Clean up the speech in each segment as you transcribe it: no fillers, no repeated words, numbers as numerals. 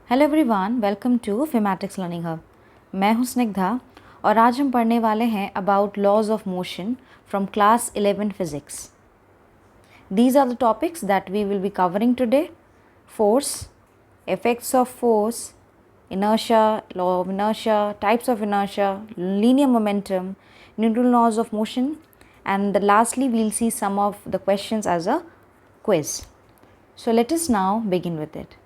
Hello everyone, welcome to Phymatics learning hub. मैं हूं स्निग्धा और आज हम पढ़ने वाले हैं about laws of motion from class 11 physics. These are the topics that we will be covering today: force, effects of force, inertia, law of inertia, types of inertia, linear momentum, Newton laws of motion, and lastly we'll see some of the questions as a quiz. So let us now begin with it.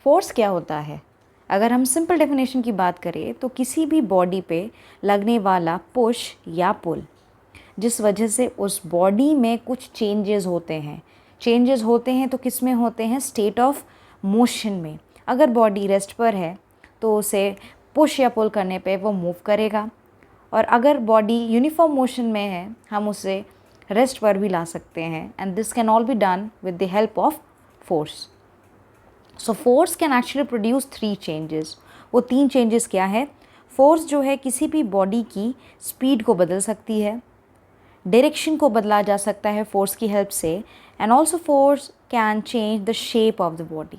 Force क्या होता है? अगर हम simple definition की बात करें तो किसी भी बॉडी पे लगने वाला पुश या पुल, जिस वजह से उस बॉडी में कुछ चेंजेस होते हैं तो किस में होते हैं? स्टेट ऑफ मोशन में। अगर बॉडी रेस्ट पर है तो उसे पुश या पुल करने पे वो मूव करेगा, और अगर बॉडी यूनिफॉर्म मोशन में है हम उसे रेस्ट पर भी ला सकते हैं, and this can all be done with the help of force. So force can actually produce 3 changes. वो 3 चेंजेस क्या है? फोर्स जो है किसी भी बॉडी की स्पीड को बदल सकती है, डायरेक्शन को बदला जा सकता है फोर्स की हेल्प से, and also force can change the shape of the body.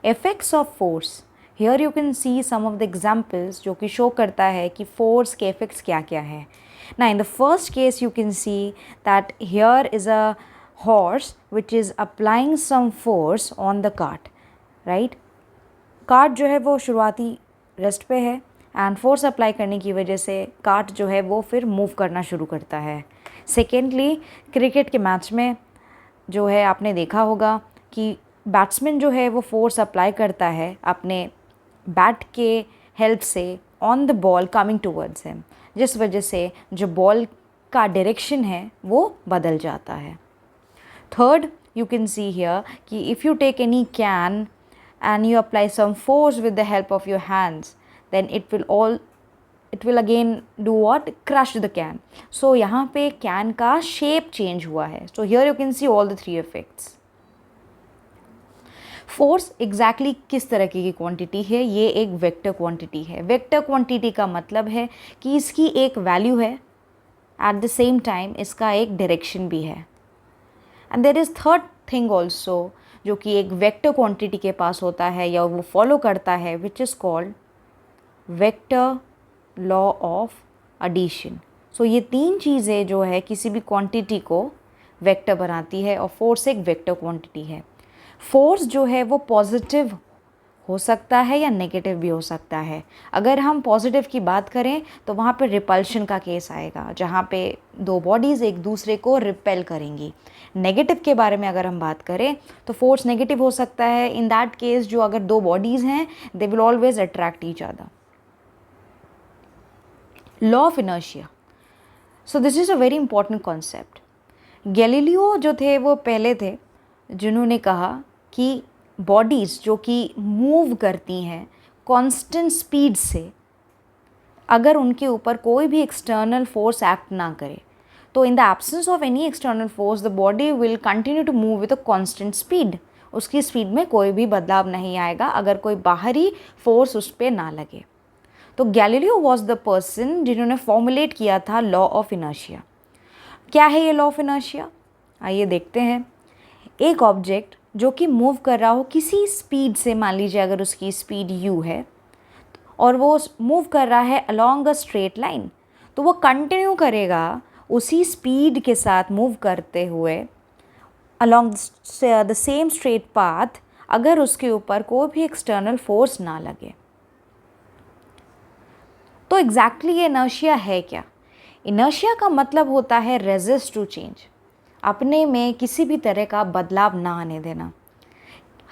Effects of force, here you can see some of the examples जो कि शो करता है कि फोर्स के इफेक्ट्स क्या क्या है। ना इन the first case you can see that here is a horse which is applying some force on the cart, right? Cart जो है वो शुरुआती रेस्ट पे है एंड फोर्स अप्लाई करने की वजह से कार्ट जो है वो फिर मूव करना शुरू करता है। सेकेंडली, क्रिकेट के मैच में जो है आपने देखा होगा कि बैट्समैन जो है वो फोर्स अप्लाई करता है अपने बैट के हेल्प से on the ball coming towards him, जिस वजह से जो बॉल का डायरेक्शन है वो बदल जाता है। Third, you can see here कि if you take any can and you apply some force with the help of your hands, then it will again do what? Crush the can. So यहाँ पे can का shape change हुआ है. So here you can see all the 3 effects. Force exactly किस तरह की quantity है? ये एक वेक्टर क्वांटिटी है। वेक्टर क्वांटिटी का मतलब है कि इसकी एक वैल्यू है, एट द सेम टाइम इसका एक डायरेक्शन भी है। And there is third thing also जो कि एक वेक्टर क्वांटिटी के पास होता है या वो फॉलो करता है, which is called vector law of addition. So ये 3 चीज़ें जो है किसी भी क्वांटिटी को वेक्टर बनाती है, और फोर्स एक वेक्टर क्वांटिटी है। फोर्स जो है वो पॉजिटिव हो सकता है या नेगेटिव भी हो सकता है। अगर हम पॉजिटिव की बात करें तो वहाँ पे रिपल्शन का केस आएगा, जहाँ पे 2 बॉडीज़ एक दूसरे को रिपेल करेंगी। नेगेटिव के बारे में अगर हम बात करें तो फोर्स नेगेटिव हो सकता है। इन दैट केस जो अगर 2 बॉडीज़ हैं they will always attract each other. Law of inertia, so this is a very important concept. Galileo जो थे वो पहले थे जिन्होंने कहा कि बॉडीज़ जो कि मूव करती हैं कांस्टेंट स्पीड से, अगर उनके ऊपर कोई भी एक्सटर्नल फोर्स एक्ट ना करे तो in the absence of any external force the body will continue to move with a constant speed. उसकी स्पीड में कोई भी बदलाव नहीं आएगा अगर कोई बाहरी फोर्स उस पर ना लगे। तो गैलीलियो वॉज द पर्सन जिन्होंने फॉर्मुलेट किया था लॉ ऑफ इनर्शिया। क्या है ये लॉ ऑफ इनर्शिया? आइए देखते हैं। एक ऑब्जेक्ट जो कि मूव कर रहा हो किसी स्पीड से, मान लीजिए अगर उसकी स्पीड u है और वो मूव कर रहा है अलोंग अ स्ट्रेट लाइन, तो वो कंटिन्यू करेगा उसी स्पीड के साथ मूव करते हुए along the same straight path, अगर उसके ऊपर कोई भी एक्सटर्नल फोर्स ना लगे। तो एग्जैक्टली ये इनर्शिया है क्या? इनर्शिया का मतलब होता है रेजिस्ट टू चेंज, अपने में किसी भी तरह का बदलाव ना आने देना।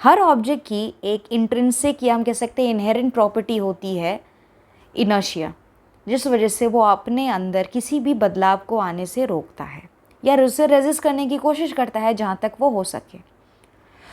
हर ऑब्जेक्ट की एक इंट्रिंसिक या हम कह सकते हैं इनहेरेंट प्रॉपर्टी होती है इनर्शिया, जिस वजह से वो अपने अंदर किसी भी बदलाव को आने से रोकता है या उसे रेजिस्ट करने की कोशिश करता है जहाँ तक वो हो सके।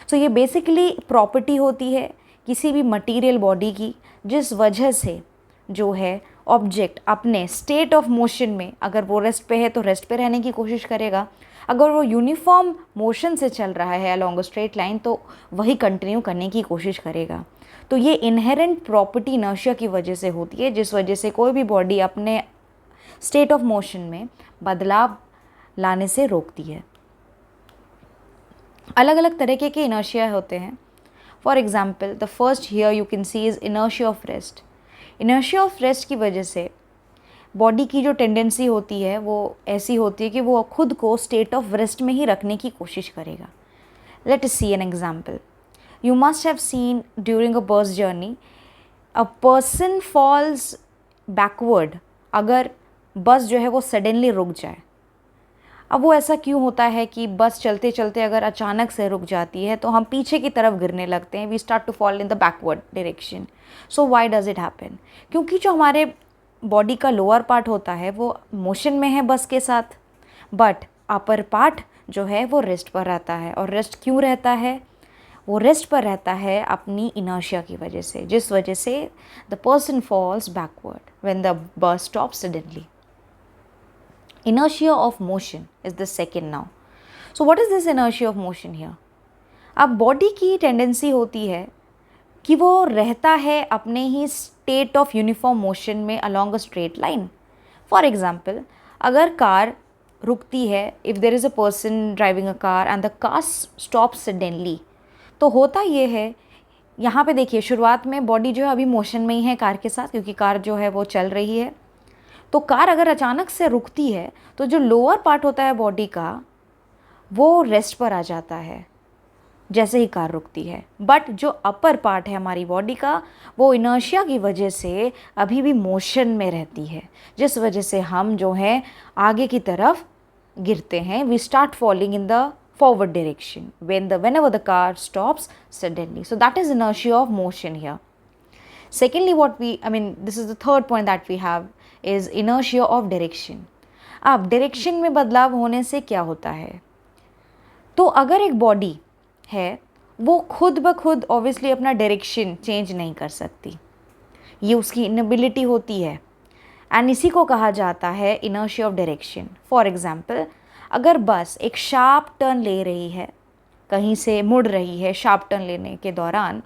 सो ये बेसिकली प्रॉपर्टी होती है किसी भी मटेरियल बॉडी की, जिस वजह से जो है ऑब्जेक्ट अपने स्टेट ऑफ मोशन में, अगर वो रेस्ट पे है तो रेस्ट पे रहने की कोशिश करेगा, अगर वो यूनिफॉर्म मोशन से चल रहा है अलॉन्ग अ स्ट्रेट लाइन तो वही कंटिन्यू करने की कोशिश करेगा। तो ये इनहेरेंट प्रॉपर्टी इनर्शिया की वजह से होती है, जिस वजह से कोई भी बॉडी अपने स्टेट ऑफ मोशन में बदलाव लाने से रोकती है। अलग अलग तरीके के इनर्शिया होते हैं। For example the first here you can C is inertia of rest. Inertia of rest की वजह से बॉडी की जो टेंडेंसी होती है वो ऐसी होती है कि वो खुद को स्टेट ऑफ रेस्ट में ही रखने की कोशिश करेगा। Let us see an example. You must have seen during a bus journey a person falls backward, अगर बस जो है वो सडनली रुक जाए। अब वो ऐसा क्यों होता है कि बस चलते चलते अगर अचानक से रुक जाती है तो हम पीछे की तरफ गिरने लगते हैं, we start to fall in the backward direction. So why does it happen? क्योंकि जो हमारे बॉडी का लोअर पार्ट होता है वो मोशन में है बस के साथ, बट अपर पार्ट जो है वो रेस्ट पर रहता है। और रेस्ट क्यों रहता है? वो रेस्ट पर रहता है अपनी इनर्शिया की वजह से, जिस वजह से the person falls backward when the bus stop suddenly. Inertia of motion is the second now. So what is this inertia of motion here? अब बॉडी की टेंडेंसी होती है कि वो रहता है अपने ही स्टेट ऑफ यूनिफॉर्म मोशन में along a straight line. For example अगर कार रुकती है, if there is a person driving a car and the car stop suddenly, तो होता ये है, यहाँ पे देखिए शुरुआत में बॉडी जो है अभी मोशन में ही है कार के साथ, क्योंकि कार जो है वो चल रही है। तो कार अगर अचानक से रुकती है तो जो लोअर पार्ट होता है बॉडी का वो रेस्ट पर आ जाता है जैसे ही कार रुकती है, बट जो अपर पार्ट है हमारी बॉडी का वो इनर्शिया की वजह से अभी भी मोशन में रहती है, जिस वजह से हम जो है आगे की तरफ गिरते हैं। We start falling in the forward direction whenever the car stops suddenly. So that is inertia of motion here. Secondly, this is the third point that we have is inertia of direction. अब direction में बदलाव होने से क्या होता है? तो अगर एक बॉडी है वो खुद ब खुद ऑब्वियसली अपना डायरेक्शन चेंज नहीं कर सकती, ये उसकी इनएबिलिटी होती है, एंड इसी को कहा जाता है inertia of direction. For example अगर बस एक शार्प टर्न ले रही है, कहीं से मुड़ रही है शार्प टर्न लेने के दौरान,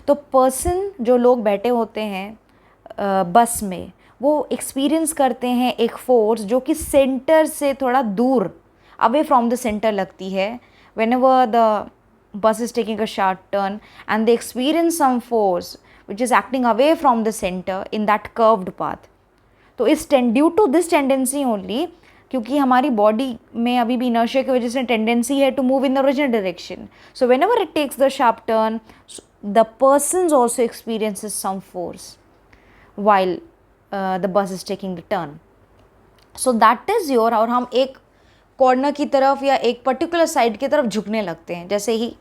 तो पर्सन जो लोग बैठे होते हैं बस में वो एक्सपीरियंस करते हैं एक फोर्स जो कि सेंटर से थोड़ा दूर अवे फ्रॉम द सेंटर लगती है। Whenever the bus is taking a sharp turn and they experience some force which is acting away from the centre in that curved path. तो इस due to this tendency only, क्योंकि हमारी body में अभी भी inertia की वजह से टेंडेंसी है to move in the original direction, so whenever it takes the sharp turn the person also experiences some force while the bus is taking the turn. So that is your, और हम एक corner की तरफ या एक particular side की तरफ झुकने लगते हैं जैसे ही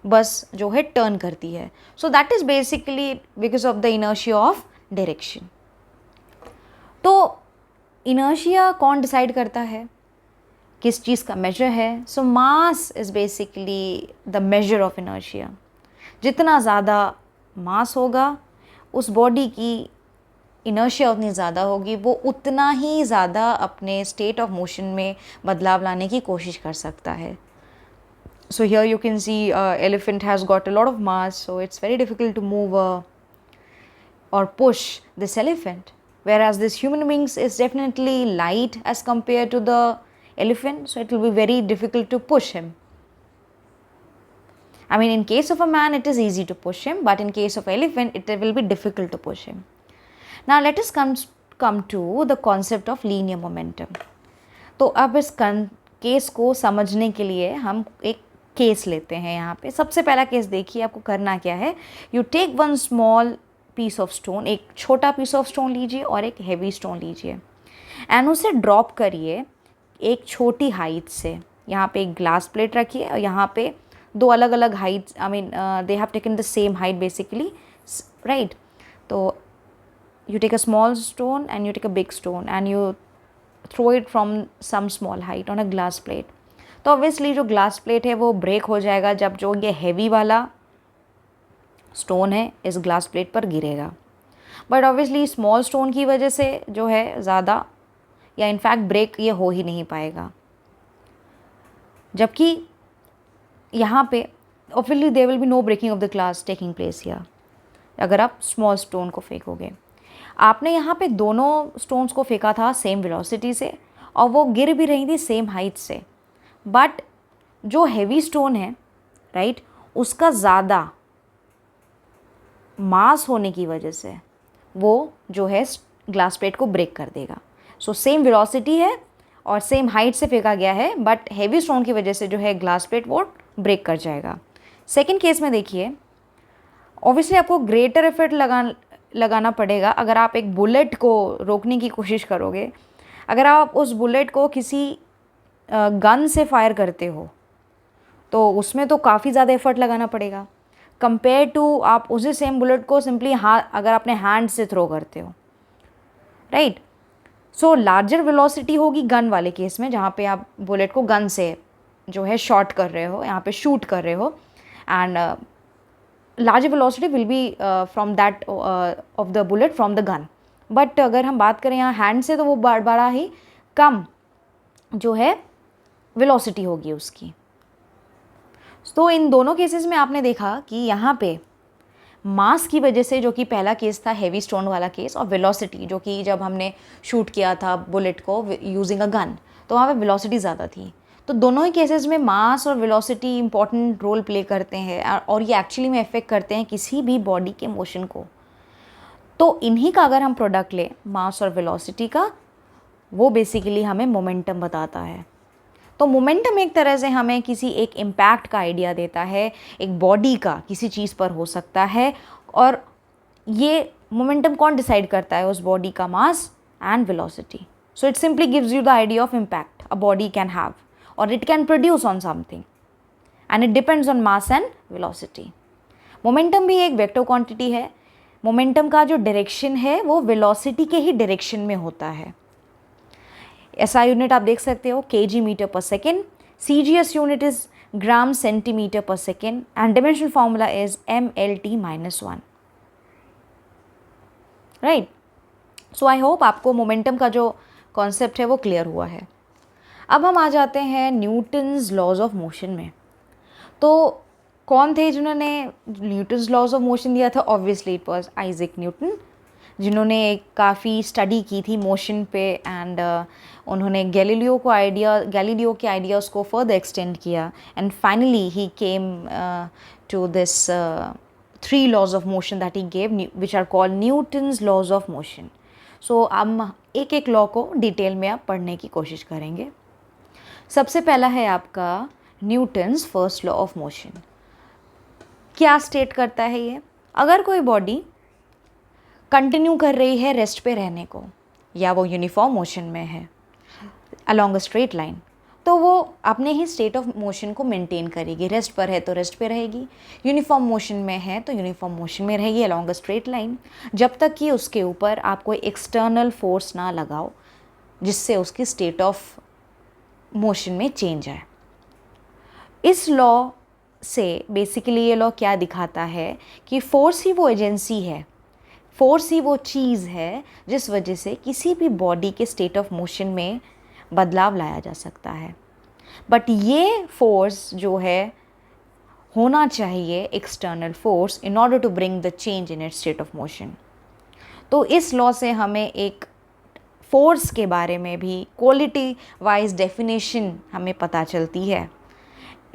बस जो है टर्न करती है। So that is basically because of the inertia of direction. तो इनर्शिया कौन डिसाइड करता है, किस चीज़ का मेजर है? So mass is basically the measure of inertia. जितना ज़्यादा मास होगा उस बॉडी की इनर्शिया उतनी ज़्यादा होगी, वो उतना ही ज़्यादा अपने स्टेट ऑफ मोशन में बदलाव लाने की कोशिश कर सकता है। So here you can see elephant has got a lot of mass, so it's very difficult to move और push this elephant, whereas this human beings is definitely light as compared to the elephant, so it will be very difficult to push him. I mean, in case of a man it is easy to push him, but in case of elephant it will be difficult to push him. Now let us come to the concept of linear momentum. तो अब इस case को समझने के लिए हम एक case लेते हैं। यहाँ पे सबसे पहला केस देखिए, आपको करना क्या है, you take one small piece of stone, एक छोटा पीस ऑफ स्टोन लीजिए और एक हैवी स्टोन लीजिए एंड उसे ड्रॉप करिए एक छोटी हाइट से। यहाँ पे एक ग्लास प्लेट रखिए और यहाँ पे दो अलग अलग Heights, they have taken the same height basically, right? तो you take a small stone and you take a big stone and you throw it from some small height on a glass plate. तो obviously जो glass plate है वो break हो जाएगा जब जो ये heavy वाला stone है इस glass plate पर गिरेगा, but obviously small stone की वजह से जो है ज़्यादा या in fact break ये हो ही नहीं पाएगा। जबकि यहाँ पे obviously there will be no breaking of the glass taking place here अगर आप small stone को फेंकोगे। आपने यहाँ पे दोनों स्टोन्स को फेंका था सेम वेलोसिटी से और वो गिर भी रही थी सेम हाइट से, बट जो हैवी स्टोन है राइट, उसका ज़्यादा मास होने की वजह से वो जो है ग्लास प्लेट को ब्रेक कर देगा। सो सेम वेलोसिटी है और सेम हाइट से फेंका गया है, बट हेवी स्टोन की वजह से जो है ग्लास प्लेट वो ब्रेक कर जाएगा। सेकेंड केस में देखिए, ऑब्वियसली आपको ग्रेटर एफर्ट लगाना पड़ेगा अगर आप एक बुलेट को रोकने की कोशिश करोगे। अगर आप उस बुलेट को किसी गन से फायर करते हो तो उसमें तो काफ़ी ज़्यादा एफर्ट लगाना पड़ेगा कंपेयर टू आप उसी सेम बुलेट को सिंपली अगर अपने हैंड से थ्रो करते हो, राइट। सो लार्जर वेलोसिटी होगी गन वाले केस में, जहाँ पे आप बुलेट को गन से जो है शॉट कर रहे हो, यहाँ पे शूट कर रहे हो, and larger velocity will be from that of the bullet from the gun. But अगर हम बात करें यहाँ हैंड से, तो वो बड़ा ही कम जो है वेलोसिटी होगी उसकी। तो इन दोनों केसेस में आपने देखा कि यहाँ पे मास की वजह से, जो कि पहला केस था हेवी स्टोन वाला केस, और वेलोसिटी जो कि जब हमने शूट किया था बुलेट को यूजिंग अ गन, तो वहाँ पे वेलोसिटी ज़्यादा थी। तो दोनों ही केसेस में मास और वेलोसिटी इंपॉर्टेंट रोल प्ले करते हैं और ये एक्चुअली में इफेक्ट करते हैं किसी भी बॉडी के मोशन को। तो इन्हीं का अगर हम प्रोडक्ट लें, मास और वेलोसिटी का, वो बेसिकली हमें मोमेंटम बताता है। तो मोमेंटम एक तरह से हमें किसी एक इम्पैक्ट का आइडिया देता है, एक बॉडी का किसी चीज़ पर हो सकता है, और ये मोमेंटम कौन डिसाइड करता है? उस बॉडी का mass and velocity. So it simply gives you the idea of impact a body can have और it can produce on something, and it depends on mass and velocity. Momentum भी एक vector quantity है। Momentum का जो direction है वो velocity के ही direction में होता है। एसआई यूनिट आप देख सकते हो kg metre per second, CGS unit is gram centimetre per second, and dimensional formula is MLT-1, right. So I hope आपको मोमेंटम का जो कॉन्सेप्ट है वो क्लियर हुआ है। अब हम आ जाते हैं न्यूटन्स लॉज ऑफ मोशन में। तो कौन थे जिन्होंने न्यूटन्स लॉज ऑफ मोशन दिया था? Obviously it was Isaac Newton, जिन्होंने काफ़ी स्टडी की थी मोशन पे, एंड उन्होंने गैलीलियो के आइडियाज़ को फर्दर एक्सटेंड किया, and finally he came to this 3 laws of motion that he gave, which are called Newton's laws of motion. So हम एक एक लॉ को डिटेल में आप पढ़ने की कोशिश करेंगे। सबसे पहला है आपका Newton's first law of motion. क्या स्टेट करता है ये? अगर कोई बॉडी कंटिन्यू कर रही है रेस्ट पे रहने को, या वो यूनिफॉर्म मोशन में है अलोंग अ स्ट्रेट लाइन, तो वो अपने ही स्टेट ऑफ मोशन को मेंटेन करेगी। रेस्ट पर है तो रेस्ट पे रहेगी, यूनिफॉर्म मोशन में है तो यूनिफॉर्म मोशन में रहेगी अलोंग अ स्ट्रेट लाइन, जब तक कि उसके ऊपर आप कोई एक्सटर्नल फोर्स ना लगाओ जिससे उसकी स्टेट ऑफ मोशन में चेंज आए। इस लॉ से बेसिकली ये लॉ क्या दिखाता है कि फोर्स ही वो एजेंसी है, फोर्स ही वो चीज़ है जिस वजह से किसी भी बॉडी के स्टेट ऑफ मोशन में बदलाव लाया जा सकता है। बट ये फोर्स जो है होना चाहिए external force in order to bring the change in its state of motion. तो इस लॉ से हमें एक फोर्स के बारे में भी क्वालिटी वाइज डेफिनेशन हमें पता चलती है।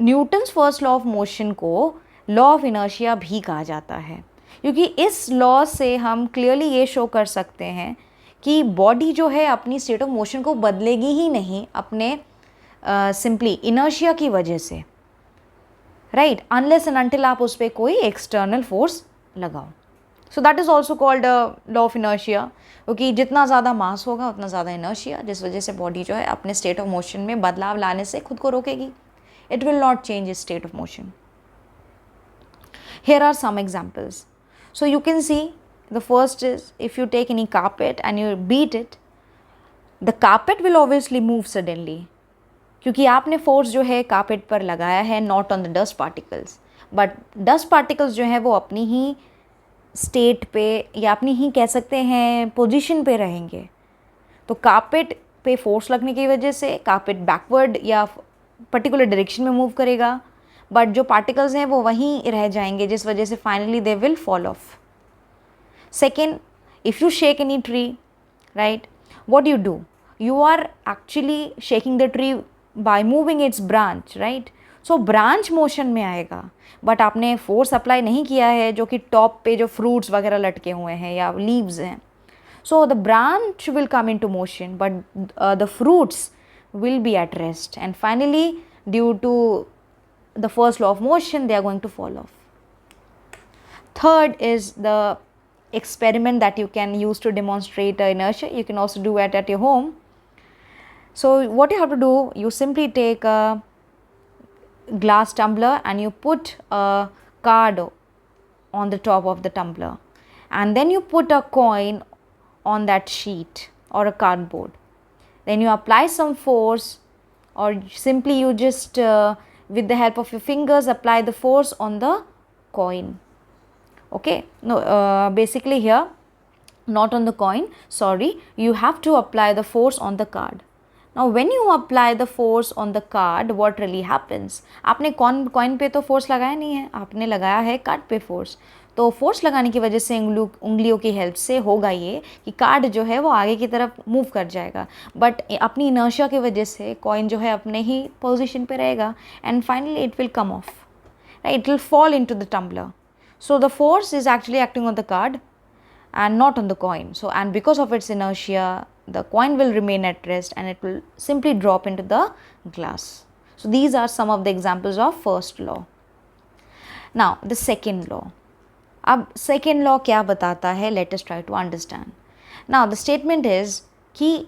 Newton's first law of motion को लॉ ऑफ इनर्शिया भी कहा जाता है, क्योंकि इस लॉ से हम क्लियरली ये शो कर सकते हैं कि बॉडी जो है अपनी स्टेट ऑफ मोशन को बदलेगी ही नहीं अपने सिंपली इनर्शिया की वजह से, राइट, अनलेस एंड अनटिल आप उस पर कोई एक्सटर्नल फोर्स लगाओ। सो that is also called law of inertia, क्योंकि जितना ज़्यादा मास होगा उतना ज़्यादा इनर्शिया, जिस वजह से बॉडी जो है अपने स्टेट ऑफ मोशन में बदलाव लाने से खुद को रोकेगी। It will not change its state of motion. Here are some examples. So you can see the first is, if you take any carpet and you beat it, the carpet will obviously move suddenly, क्योंकि आपने force जो है carpet पर लगाया है, not on the dust particles, but dust particles जो है वो अपनी ही स्टेट पे या अपनी ही कह सकते हैं पोजीशन पे रहेंगे। तो कार्पेट पे फोर्स लगने की वजह से कार्पेट बैकवर्ड या पर्टिकुलर डायरेक्शन में मूव करेगा, बट जो पार्टिकल्स हैं वो वहीं रह जाएंगे, जिस वजह से finally they will fall of. Second, if you shake any tree, right, what you do, you are actually shaking the tree by moving its branch, right? So branch motion में आएगा, बट आपने फोर्स अप्लाई नहीं किया है जो कि top पे जो फ्रूट्स वगैरह लटके हुए हैं या लीव्स हैं. So the branch will come into motion, but the fruits will be at rest, and finally due to the first law of motion they are going to fall off. Third is the experiment that you can use to demonstrate inertia. You can also do it at your home. So what you have to do, you simply take a glass tumbler and you put a card on the top of the tumbler, and then you put a coin on that sheet or a cardboard. Then you apply some force, or simply you just with the help of your fingers apply the force on the coin. Okay, no, basically here not on the coin, sorry, you have to apply the force on the card. Now when you apply the force on the card, what really happens? आपने coin पे तो force लगाया नहीं है, आपने लगाया है card पे force. तो फोर्स लगाने की वजह से उंगलियों की हेल्प से होगा ये कि कार्ड जो है वो आगे की तरफ मूव कर जाएगा, बट अपनी इनर्शिया की वजह से कॉइन जो है अपने ही पोजीशन पे रहेगा, and finally it will come off, right, it will fall into the tumbler. So the force is actually acting on the card and not on the coin. So, and because of its inertia, the coin will remain at rest and it will simply drop into the glass. So, these are some of the examples of first law. Now, the second law. अब second law क्या बताता है? Let us try to understand. Now, the statement is कि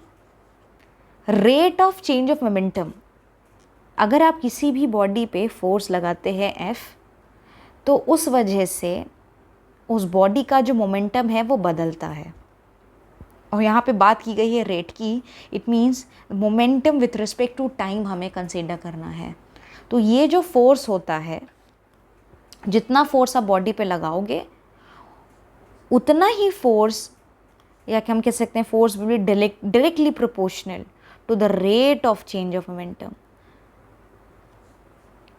rate of change of momentum, अगर आप किसी भी body पे फोर्स लगाते हैं F, तो उस वजह से उस बॉडी का जो मोमेंटम है वो बदलता है. और यहाँ पे बात की गई है रेट की. It means momentum with respect to time हमें कंसीडर करना है. तो ये जो फोर्स होता है, जितना फोर्स आप बॉडी पे लगाओगे उतना ही फोर्स, या कि हम कह सकते हैं force will be directly proportional to the rate of change of momentum.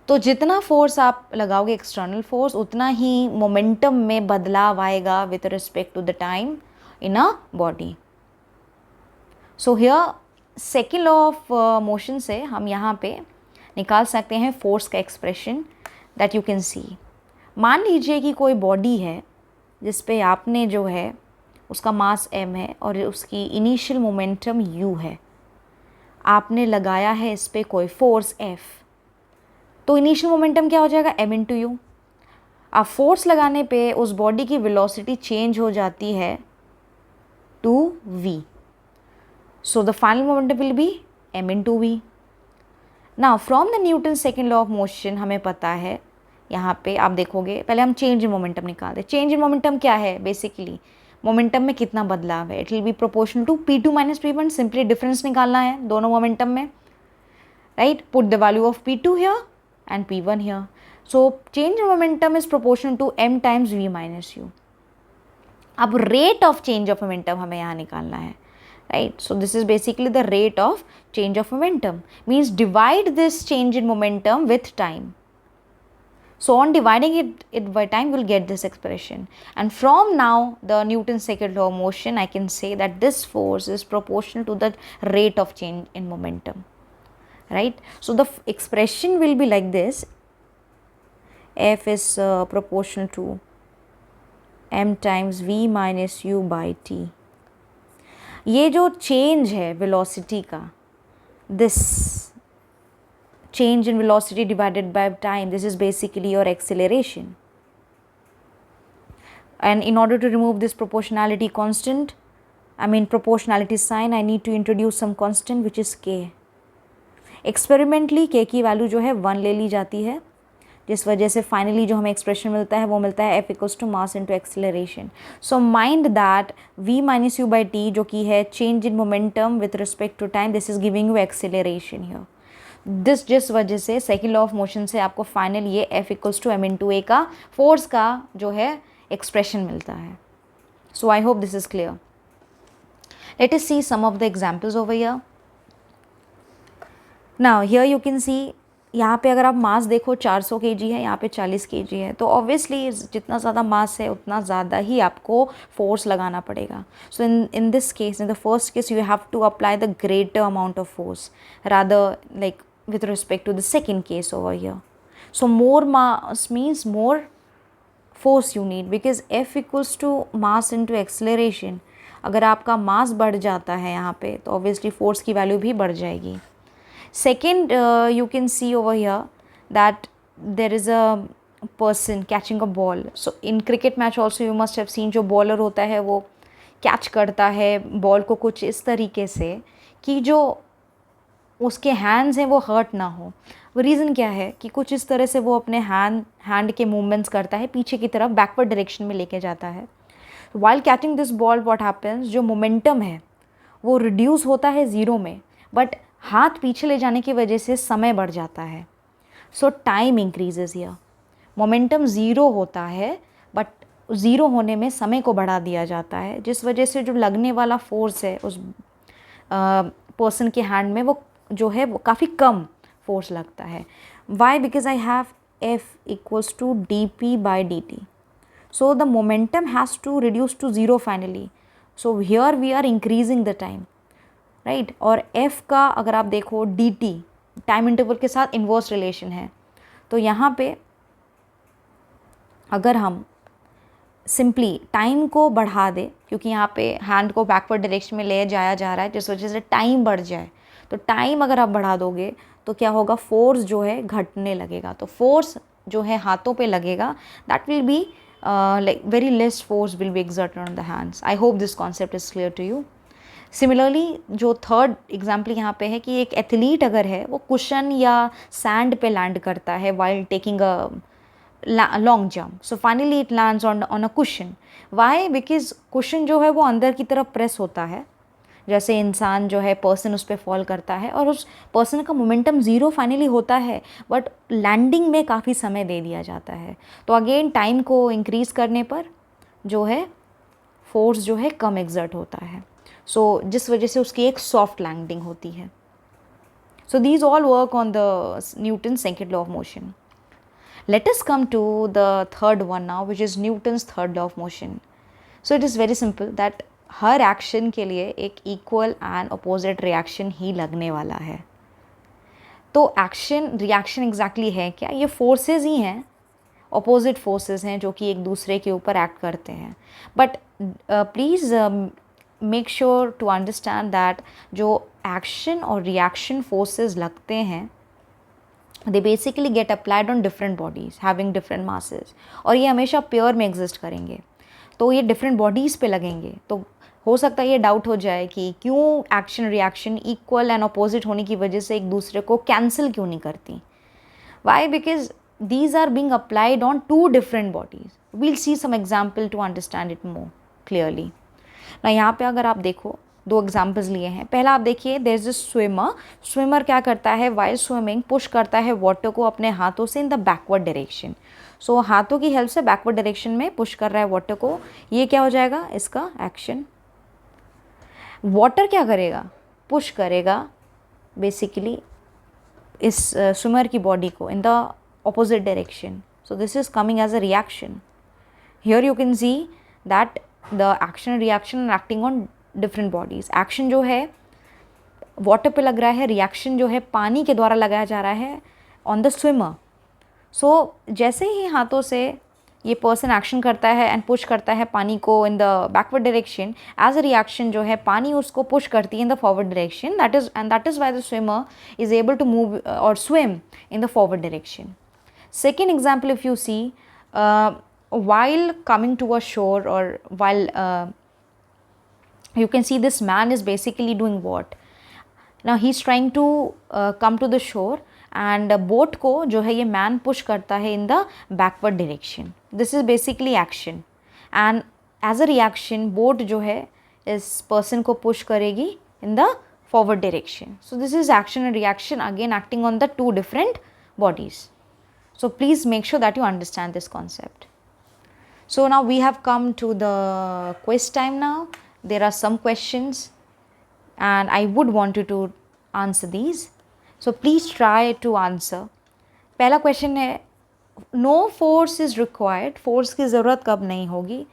तो जितना फोर्स आप लगाओगे एक्सटर्नल फोर्स, उतना ही मोमेंटम में बदलाव आएगा with respect to the time in a body. So here second law of motion से हम यहाँ पे निकाल सकते हैं फोर्स का expression that you can see. मान लीजिए कि कोई बॉडी है जिस पे आपने जो है उसका मास m है और उसकी इनिशियल मोमेंटम u है. आपने लगाया है इस पे कोई फोर्स F, तो इनिशियल मोमेंटम क्या हो जाएगा? m into you. अब फोर्स लगाने पे उस बॉडी की वेलोसिटी चेंज हो जाती है to v. So the final momentum will be m into v. Now from the Newton second law of motion हमें पता है, यहाँ पे आप देखोगे, पहले हम चेंज इन मोमेंटम निकालते हैं. चेंज इन मोमेंटम क्या है? बेसिकली मोमेंटम में कितना बदलाव है. It will be proportional to P2 minus P1. Simply difference निकालना है दोनों मोमेंटम में, right. Put the value of P2 here and P1 here. So change in momentum is proportional to m times v minus u. अब rate of change of momentum हमें यहाँ निकालना है, right? So this is basically the rate of change of momentum. Means divide this change in momentum with time. So on dividing it by time, we'll get this expression. And from now, the Newton's second law of motion, I can say that this force is proportional to the rate of change in momentum. Right? So the expression will be like this. F is proportional to m times v minus u by t. ये जो change है velocity का, this change in velocity divided by time, this is basically your acceleration. And in order to remove this proportionality constant, proportionality sign, I need to introduce some constant which is k. Experimentally k की value जो है 1 ले ली जाती है, जिस वजह से finally जो हमें एक्सप्रेशन मिलता है वो मिलता है F equals to mass into acceleration. So mind that v minus u by t जो कि है change in momentum with respect to time, this is giving you acceleration here. This जिस वजह से सेकेंड लॉ ऑफ मोशन से आपको final ये F equals to m into a का फोर्स का जो है एक्सप्रेशन मिलता है. So I hope this is clear. Let us see some of the examples over here. Now here you can see, यहाँ पे अगर आप मास देखो 400 kg है, यहाँ पे 40 kg है, तो ऑब्वियसली जितना ज़्यादा मास है उतना ज़्यादा ही आपको फोर्स लगाना पड़ेगा. So in this case, in the first case, you have to apply the greater amount of force rather like with respect to the second case over here. So more mass means more force you need, because F equals to mass into acceleration. अगर आपका मास बढ़ जाता है यहाँ पे तो obviously force की value भी बढ़ जाएगी. Second, you can C over here that there is a person catching a ball. So in cricket match also you must have scene, जो बॉलर होता है वो कैच करता है बॉल को कुछ इस तरीके से कि जो उसके हैंड्स हैं वो हर्ट ना हो. वो रीज़न क्या है कि कुछ इस तरह से वो अपने हैंड के मूवमेंट्स करता है, पीछे की तरफ बैकवर्ड डायरेक्शन में लेके जाता है. While catching this ball what happens, जो मोमेंटम है वो रिड्यूस होता है ज़ीरो में, बट हाथ पीछे ले जाने की वजह से समय बढ़ जाता है. सो time increases here. Momentum zero होता है बट ज़ीरो होने में समय को बढ़ा दिया जाता है, जिस वजह से जो लगने वाला फोर्स है उस पर्सन के हैंड में वो जो है वो काफ़ी कम फोर्स लगता है. Why? Because I have F equals to d p by d t. So the momentum has to reduce to zero finally. So here we are increasing the time, right? और F का अगर आप देखो dt time interval के साथ inverse relation है. तो यहाँ पे अगर हम सिंपली टाइम को बढ़ा दे, क्योंकि यहाँ पे हैंड को बैकवर्ड डायरेक्शन में ले जाया जा रहा है जिस वजह से टाइम बढ़ जाए, तो टाइम अगर आप बढ़ा दोगे तो क्या होगा, फोर्स जो है घटने लगेगा. तो फोर्स जो है हाथों पे लगेगा, that will be like very less force will be exerted on the hands. I hope this concept is clear to you. Similarly, जो थर्ड एग्जाम्पल यहाँ पे है कि एक एथलीट अगर है वो कुशन या सैंड पे लैंड करता है while taking a long jump. So finally it lands on a cushion. Why? Because cushion जो है वो अंदर की तरफ प्रेस होता है, जैसे इंसान जो है पर्सन उस पर फॉल करता है और उस पर्सन का मोमेंटम ज़ीरो फाइनली होता है, बट लैंडिंग में काफ़ी समय दे दिया जाता है. तो अगेन टाइम को इंक्रीज़ करने पर जो है फोर्स जो है कम एग्जर्ट होता है. सो जिस वजह से उसकी एक सॉफ्ट लैंडिंग होती है. So these all work on the Newton second law of motion. Let us come to the third one now, which is Newton's third law of motion. So it is very simple that हर action के लिए एक equal and opposite reaction ही लगने वाला है. तो action reaction exactly है क्या? ये फोर्सेस ही हैं, अपोजिट फोर्सेस हैं जो कि एक दूसरे के ऊपर एक्ट करते हैं. But please make sure to understand that जो एक्शन और रिएक्शन फोर्सेस लगते हैं they basically get applied on different bodies having different masses, और ये हमेशा पेयर में एग्जिस्ट करेंगे. तो ये डिफरेंट बॉडीज़ पे लगेंगे. तो हो सकता है ये डाउट हो जाए कि क्यों action reaction equal and opposite होने की वजह से एक दूसरे को कैंसिल क्यों नहीं करती. Why? Because these are being applied on to different bodies. We'll see some example to understand it more clearly. ना यहाँ पे अगर आप देखो दो एग्जाम्पल्स लिए हैं. पहला आप देखिए, there is a swimmer. Swimmer क्या करता है, वाइल स्विमिंग पुश करता है वाटर को अपने हाथों से इन द बैकवर्ड डायरेक्शन. सो हाथों की हेल्प से बैकवर्ड डायरेक्शन में पुश कर रहा है वाटर को. ये क्या हो जाएगा, इसका एक्शन. वाटर क्या करेगा, पुश करेगा बेसिकली इस स्विमर की बॉडी को in the opposite direction. So this is coming as a reaction. Here you can see that the action reaction acting on different bodies. Action जो है वाटर पे लग रहा है, रिएक्शन जो है पानी के द्वारा लगाया जा रहा है ऑन द स्विमर. सो जैसे ही हाथों से ये पर्सन एक्शन करता है एंड पुश करता है पानी को in the backward direction, as a reaction जो है पानी उसको पुश करती है in the forward direction. That is why the swimmer is able to move और swim in the forward direction. Second example, if you see while coming to a shore, or while you can see this man is basically doing what? Now he's trying to come to the shore, and boat को जो है ये man push करता है in the backward direction. This is basically action, and as a reaction boat जो है इस person को push करेगी in the forward direction. So this is action and reaction, again acting on the two different bodies. So please make sure that you understand this concept. So now we have come to the quiz time now. There are some questions and I would want you to answer these. So please try to answer. पहला question है, no force is required. Force की ज़रूरत कब नहीं होगी?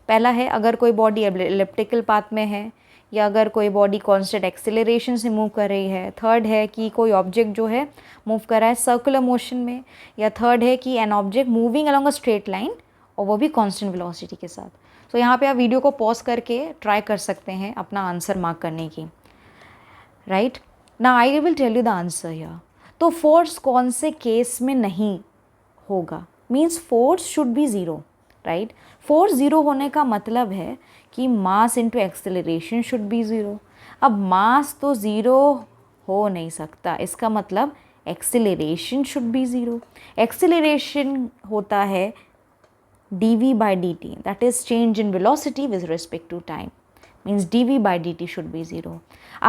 पहला है, अगर कोई बॉडी एलिप्टिकल पाथ में है या अगर कोई बॉडी कांस्टेंट एक्सेलरेशन से मूव कर रही है, थर्ड है कि कोई ऑब्जेक्ट जो है मूव कर रहा है सर्कुलर मोशन में, या थर्ड है कि an object moving along a straight line और वो भी कांस्टेंट वेलोसिटी के साथ। तो यहाँ पे आप वीडियो को पॉज करके ट्राई कर सकते हैं अपना आंसर मार्क करने की, राइट। ना I will tell you the answer here. तो फोर्स कौन से केस में नहीं होगा, means force should be zero, right. Force zero होने का मतलब है कि mass into acceleration should be zero. अब मास तो ज़ीरो हो नहीं सकता, इसका मतलब acceleration should be zero. Acceleration होता है dv by dt, that is change in velocity with respect to time, means dv by dt should be zero.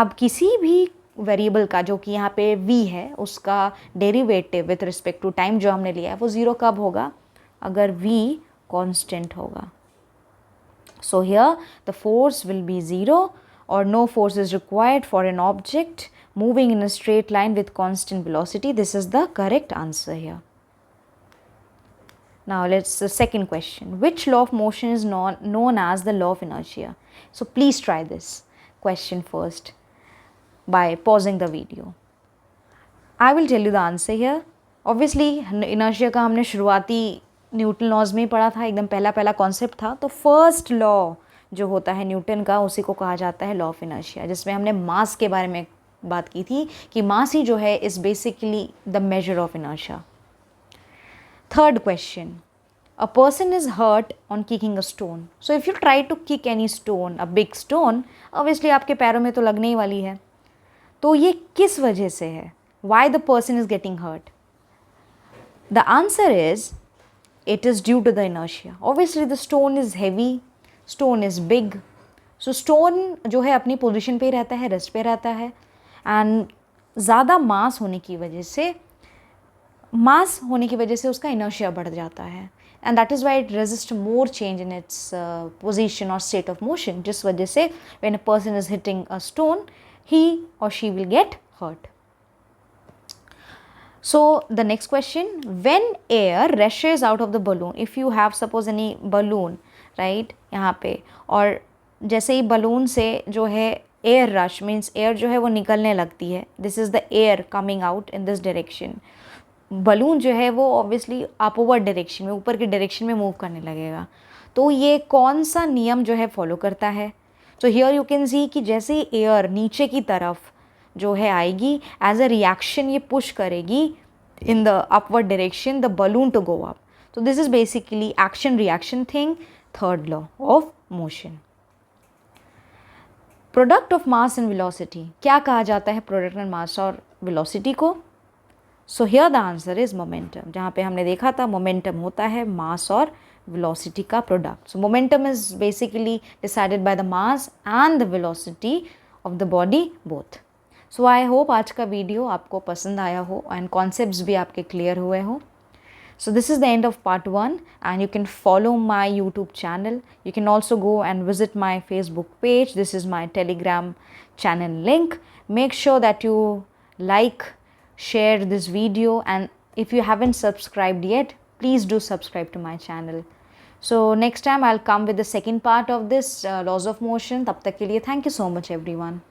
अब किसी भी वेरिएबल का जो कि यहाँ पे v है उसका derivative with respect to time जो हमने लिया है वो ज़ीरो कब होगा, अगर v कांस्टेंट होगा। So here the force will be zero और no force is required for an object moving in a straight line with constant velocity. This is the correct answer here. Now let's the second question. Which law of motion is known as the law of inertia? So please try this question first by pausing the video. I will tell you the answer here. Obviously inertia का हमने शुरुआती Newton laws में ही पढ़ा था, एकदम पहला concept था। तो फर्स्ट लॉ जो होता है न्यूटन का उसी को कहा जाता है लॉ ऑफ इनर्शिया, जिसमें हमने मास के बारे में बात की थी कि मास ही जो है is basically the measure of inertia. Third question, a person is hurt on kicking a stone. So if you try to kick any stone, a big stone, obviously आपके पैरों में तो लगने ही वाली है। तो ये किस वजह से है? Why the person is getting hurt? The answer is it is due to the inertia. Obviously the stone is heavy, stone is big. So stone जो है अपनी पोजीशन पे ही रहता है, रेस्ट पे रहता है, एंड ज़्यादा मास होने की वजह से उसका इनर्शिया बढ़ जाता है, and that is why it resists more change in its position or state of motion, जिस वजह से when a person is hitting a stone he or she will get hurt. So the next question, when air rushes out of the balloon, if you have suppose any balloon, right, यहाँ पे, और जैसे ही balloon से जो है air rush means air जो है वो निकलने लगती है, this is the air coming out in this direction, balloon जो है वो ऑब्वियसली अपवर्ड डायरेक्शन में, ऊपर की डायरेक्शन में मूव करने लगेगा। तो ये कौन सा नियम जो है फॉलो करता है? सो हियर यू कैन सी कि जैसे ही एयर नीचे की तरफ जो है आएगी, एज अ रिएक्शन ये पुश करेगी in the upward direction the balloon to go up. तो this is basically action reaction thing, third law of motion. Product of mass and velocity, क्या कहा जाता है प्रोडक्ट एंड मास और velocity को? सो here the answer is momentum. जहाँ पे हमने देखा था मोमेंटम होता है मास और वेलोसिटी का product. So momentum is basically decided by the mass and the velocity of the body both. So I hope आज का वीडियो आपको पसंद आया हो एंड कॉन्सेप्ट्स भी आपके क्लियर हुए हो। So this is the end of part 1, and you can follow my YouTube channel. You can also go and visit my Facebook page. This is my Telegram channel link. Make sure that you like, share this video, and if you haven't subscribed yet, please do subscribe to my channel. So next time I'll come with the second part of this laws of motion. तब तक के लिए thank you so much everyone.